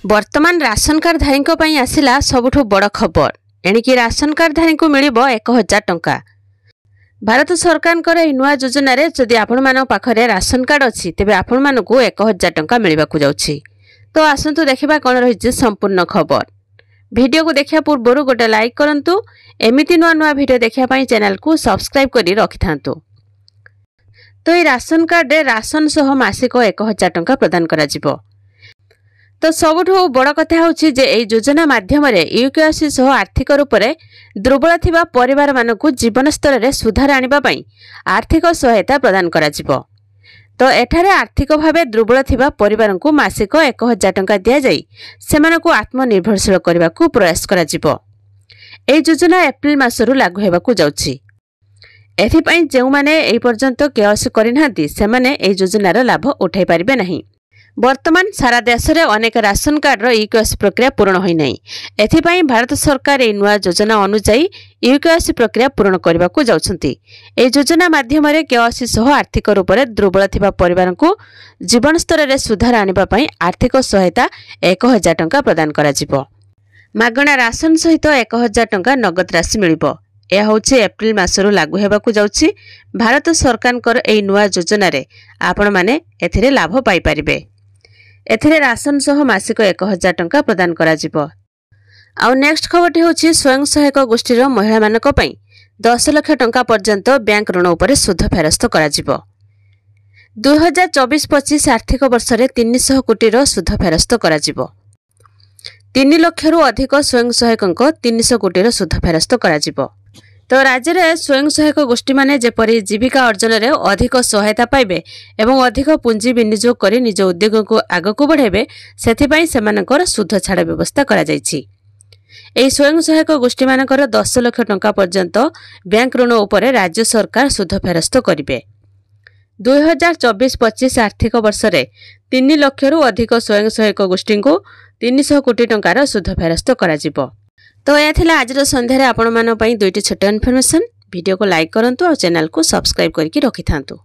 वर्तमान राशन कार्डधारी आसला सबुठ बड़ खबर। एणिकी राशन कार्डधारी को मिल 1000 टंका। भारत सरकार नुआ योजन जदि आपण पाखरे राशन कार्ड अच्छी तेज आपण मानक 1000 टंका मिलवा जाउछि। तो आसतु देखा कौन रही संपूर्ण खबर। वीडियो को देखा पूर्व गोटे लाइक करंतु। एमिति नुआ नुआ वीडियो देखापी चैनल को सब्सक्राइब करी रखि थांतु। तो ये राशन कार्ड राशन सह मासिक 1000 टंका प्रदान करा जिवो। तो सबुठु बड़ कथा होछि जे एई योजना माध्यम यूकेएससी सह आर्थिक रूप से दुर्बल थिबा परिवार मानकु जीवन स्तर में सुधार आनिबा पई आर्थिक सहायता प्रदान करा जिवो। तो एठारे आर्थिक भावे दुर्बल थिबा परिवार को मासिक 1000 टंका दिया जाई सेमानकु आत्मनिर्भरशील करने को प्रयास करा जिवो। एई योजना एप्रिल मासरु लागू हेबाकु जाउछि। एथिपई जेउ माने एई पर्यंत केएससी करिनांती सेमाने एई योजनार लाभ उठाई परिबे नहीं। वर्तमान सारा देश में अनेक राशन कार्डर यूकेएससी प्रक्रिया पूर्ण होई नहीं। एथिपई भारत सरकार ए नुआ योजना अनुसार यूकेएससी प्रक्रिया पूर्ण करने को जाउछंती। ए योजना माध्यम केएससी सह आर्थिक रूप से दुर्बल थिबा परिवार को जीवन स्तर में सुधार आनिबा पई आर्थिक सहायता 1000 टंका प्रदान करा जिवो। मागणा राशन सहित 1000 टंका नगद राशि मिलिबो। यह होछि एप्रिल मासरु लागू हेबाकु जाउछि। भारत सरकार ए नुआ योजना रे आपण माने एथिरे लाभ पाई परिबे। एथिरे राशन सह मासिक 1000 टंका प्रदान करा जिवो। आउ नेक्स्ट खबरटी होछि स्वयं सहायक गोष्ठीर महिला मानक पई 10 लाख टंका पर्यंत बैंक ऋण उपरे सुध फेरस्त करा जिवो। 2024-25 आर्थिक वर्ष रे 300 कोटी सुध फेरस्त करा जिवो। 3 लाख रु अधिक स्वयं सहायक 300 कोटी सुध फेरस्त करा जिवो। तो राज्य में स्वयं सहायक गोष्ठी माने जेपरी जीविका अर्जन में अधिक सहायता पाइबे एवं अधिक पुंजी विनियोग कर निज उद्योग को आगक बढ़ाइबे सेथिपई सेमानकर सुध छाड़ व्यवस्था करा जायछि। एही स्वयं सहायक गोष्ठी मानकर 10 लाख टंका पर्यंत बैंक ऋण उपरे राज्य सरकार सुध फेरस्त करिवे। 2024-25 आर्थिक वर्ष रे 3 लाख रु अधिक स्वयं सहायक गोष्ठी को 300 कोटी टंकार सुध फेरस्त करा जिवो। तो यह थिला आज संध्यारे आपण मानो पई दुईटी छोट इनफॉरमेशन। वीडियो को लाइक करंतु और चैनल को सब्सक्राइब करके रखि थांतु।